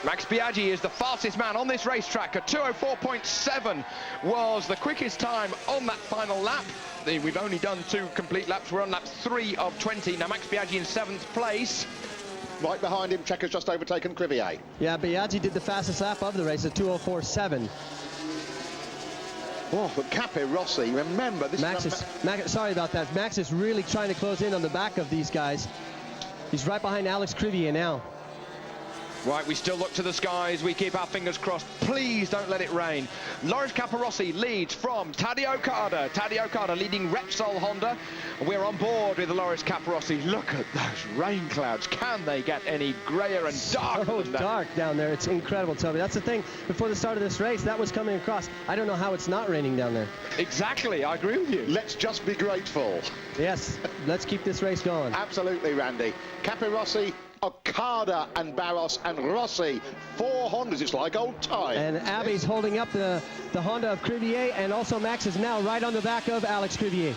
Max Biaggi is the fastest man on this racetrack. A 2:04.7 was the quickest time on that final lap. We've only done 2 complete laps. We're on lap 3 of 20. Now Max Biaggi in 7th place. Right behind him, Checker's just overtaken Crivier. Yeah, Biaggi did the fastest lap of the race at 2:04.7. Oh, but Capirossi, remember this Max, sorry about that. Max is really trying to close in on the back of these guys. He's right behind Alex Crivier now. Right, we still look to the skies. We keep our fingers crossed. Please don't let it rain. Loris Capirossi leads from Tadej Okada. Tadej Okada leading Repsol Honda. We're on board with Loris Capirossi. Look at those rain clouds. Can they get any grayer and darker so than that? dark down there. It's incredible, Toby. That's the thing. Before the start of this race, that was coming across. I don't know how it's not raining down there. Exactly. I agree with you. Let's just be grateful. Yes. Let's keep this race going. Absolutely, Randy. Capirossi, Okada and Barros and Rossi, 4 Hondas. It's like old times. And Abby's holding up the Honda of Crivier, and also Max is now right on the back of Alex Crivier.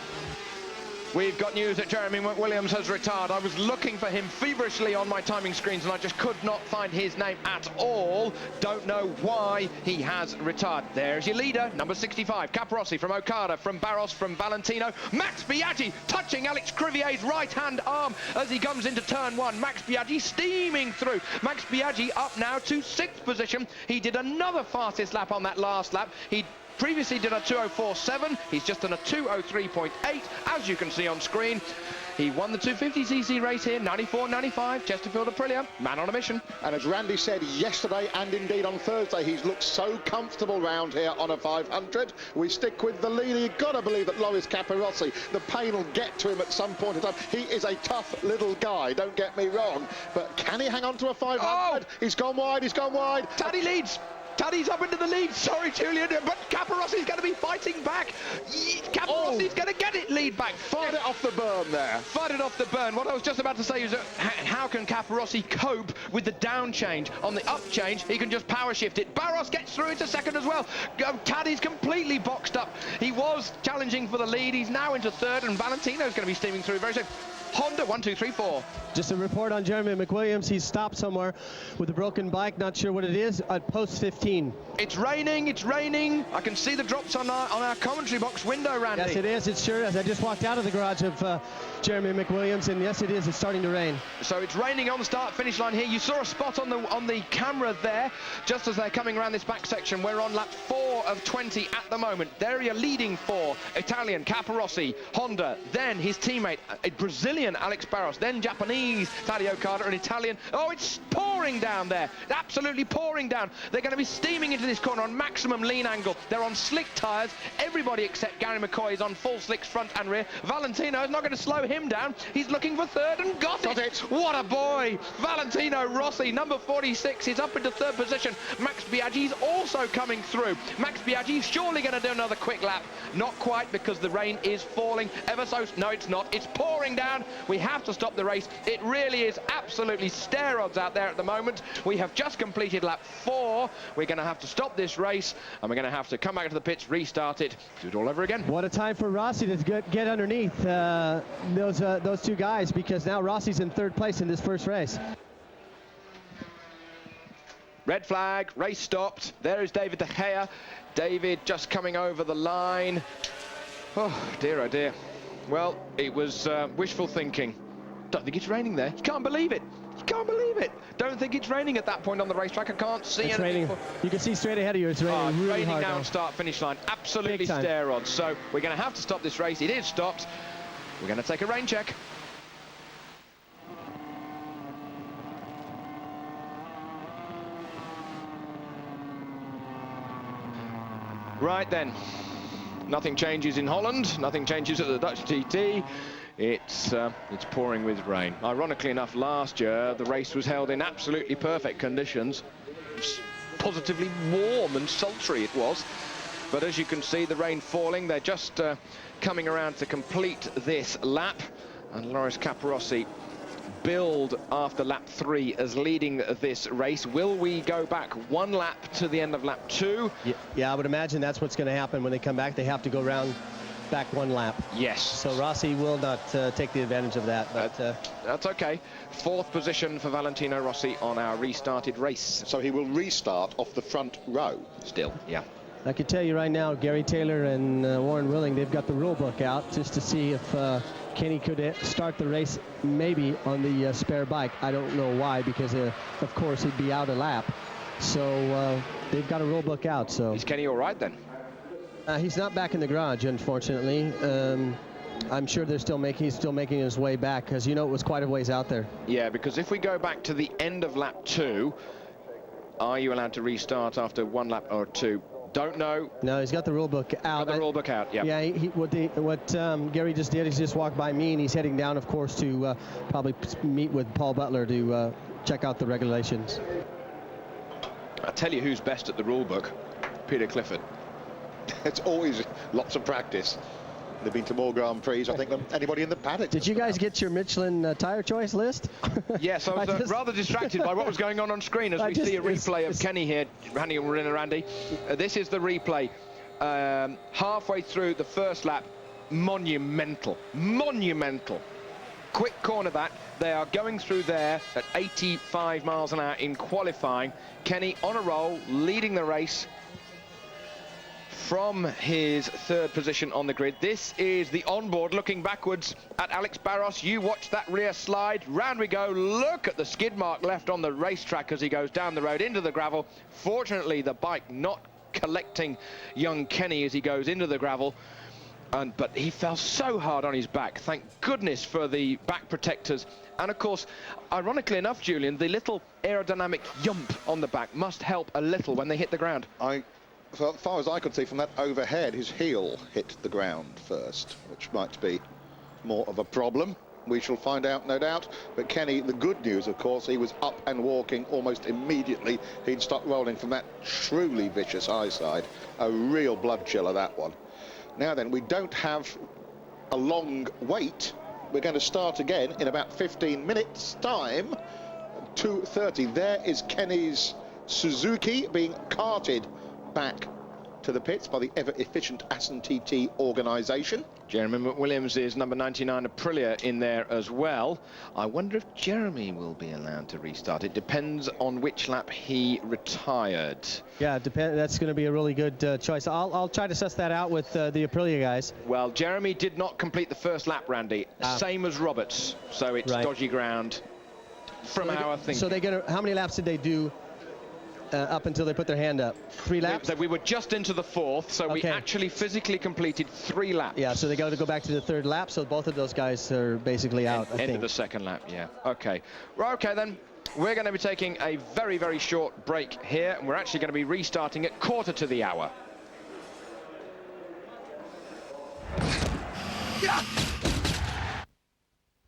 We've got news that Jeremy McWilliams has retired. I was looking for him feverishly on my timing screens and I just could not find his name at all. Don't know why he has retired. There's your leader, number 65, Capirossi from Okada, from Barros, from Valentino. Max Biaggi touching Alex Crivier's right-hand arm as he comes into turn 1. Max Biaggi steaming through. Max Biaggi up now to 6th position. He did another fastest lap on that last lap. He previously did a 2:04.7. He's just done a 2:03.8, as you can see on screen. He won the 250cc race here, 94.95, Chesterfield Aprilia, man on a mission. And as Randy said yesterday and indeed on Thursday, he's looked so comfortable round here on a 500. We stick with the leader. You've got to believe that Loris Capirossi, the pain will get to him at some point in time. He is a tough little guy, don't get me wrong. But can he hang on to a 500? Oh! He's gone wide, he's gone wide. Taddy leads. Taddy's up into the lead. Sorry, Julian, but Capirossi's going to be fighting back. Capirossi's going to get it lead back. Fired it off the burn there. Fired it off the burn. What I was just about to say is that how can Capirossi cope with the down change? On the up change, he can just power shift it. Barros gets through into 2nd as well. Taddy's completely boxed up. He was challenging for the lead. He's now into 3rd, and Valentino's going to be steaming through very soon. Honda, 1, 2, 3, 4. Just a report on Jeremy McWilliams. He's stopped somewhere with a broken bike. Not sure what it is. At post 15. It's raining. It's raining. I can see the drops on our commentary box window, Randy. Yes, it is. It sure is. I just walked out of the garage of Jeremy McWilliams, and yes, it is. It's starting to rain. So it's raining on the start-finish line here. You saw a spot on the camera there, just as they're coming around this back section. We're on lap 4 of 20 at the moment. They're your leading 4. Italian Capirossi, Honda, then his teammate, a Brazilian Alex Barros, then Japanese Tadej Okada, and Italian. Oh, it's pouring down there. Absolutely pouring down. They're going to be steaming into this corner on maximum lean angle. They're on slick tyres. Everybody except Gary McCoy is on full slicks front and rear. Valentino is not going to slow him down. He's looking for 3rd and got it. What a boy. Valentino Rossi, number 46, is up into 3rd position. Max Biaggi's also coming through. Max Biaggi's surely going to do another quick lap. Not quite, because the rain is falling ever so... No, it's not. It's pouring down. We have to stop the race. It really is absolutely stair odds out there at the moment. We have just completed lap 4. We're going to have to stop this race, and we're going to have to come back to the pits, restart it, do it all over again. What a time for Rossi to get underneath those 2 guys, because now Rossi's in 3rd place in this first race. Red flag, race stopped. There is David De Gea. David just coming over the line. Oh dear. Well, it was wishful thinking. Don't think it's raining there. You can't believe it. You can't believe it. Don't think it's raining at that point on the racetrack. I can't see it's anything. Raining. You can see straight ahead of you. It's raining really raining hard down now. Start-finish line. Absolutely stair odds. So we're going to have to stop this race. It is stopped. We're going to take a rain check. Right then. Nothing changes in Holland. Nothing changes at the Dutch TT. It's pouring with rain. Ironically enough, last year the race was held in absolutely perfect conditions. Positively warm and sultry it was. But as you can see, the rain falling. They're just coming around to complete this lap. And Loris Capirossi billed after lap 3 as leading this race. Will we go back 1 lap to the end of lap 2? Yeah, I would imagine that's what's going to happen when they come back. They have to go around back 1 lap. Yes. So Rossi will not take the advantage of that. But that's okay. 4th position for Valentino Rossi on our restarted race. So he will restart off the front row. Still, yeah. I can tell you right now, Gary Taylor and Warren Willing, they've got the rule book out just to see if Kenny could start the race maybe on the spare bike. I don't know why, because of course he'd be out a lap. So they've got a rule book out. So is Kenny all right then? He's not back in the garage, unfortunately. I'm sure he's still making his way back, because you know it was quite a ways out there. Yeah, because if we go back to the end of lap 2, are you allowed to restart after 1 lap or 2? Don't know. No, he's got the rule book out. Got the rule book out, yeah. Yeah, what Gary just did is just walk by me, and he's heading down, of course, to probably meet with Paul Butler to check out the regulations. I'll tell you who's best at the rule book. Peter Clifford. It's always lots of practice. They've been to more Grand Prix, I think, than anybody in the paddock. Did you guys get your Michelin tire choice list? Yes, I was rather distracted by what was going on screen as we see a replay of Kenny here, handing over in Randy. This is the replay. Halfway through the first lap, monumental. Quick corner that. They are going through there at 85 miles an hour in qualifying. Kenny on a roll, leading the race from his 3rd position on the grid. This is the onboard looking backwards at Alex Barros. You watch that rear slide. Round we go. Look at the skid mark left on the racetrack as he goes down the road into the gravel. Fortunately, the bike not collecting young Kenny as he goes into the gravel. But he fell so hard on his back. Thank goodness for the back protectors. And of course, ironically enough, Julian, the little aerodynamic yump on the back must help a little when they hit the ground. So as far as I could see from that overhead, his heel hit the ground first, which might be more of a problem. We shall find out, no doubt. But Kenny, the good news, of course, he was up and walking almost immediately. He'd stopped rolling from that truly vicious high side. A real blood chiller, that one. Now then, we don't have a long wait. We're going to start again in about 15 minutes' time. 2:30. There is Kenny's Suzuki being carted back to the pits by the ever-efficient Assen TT organisation. Jeremy McWilliams is number 99 Aprilia in there as well. I wonder if Jeremy will be allowed to restart. It depends on which lap he retired. Yeah, that's going to be a really good choice. I'll try to suss that out with the Aprilia guys. Well, Jeremy did not complete the first lap, Randy. Same as Roberts, so it's dodgy ground from our thinking. So how many laps did they do up until they put their hand up? 3 laps? We were just into the 4th, so we actually physically completed 3 laps. Yeah, so they got to go back to the 3rd lap, so both of those guys are basically out, I think. End of the 2nd lap, yeah. Okay. Well, okay, then. We're going to be taking a very, very short break here, and we're actually going to be restarting at 1/4 to the hour. Yeah.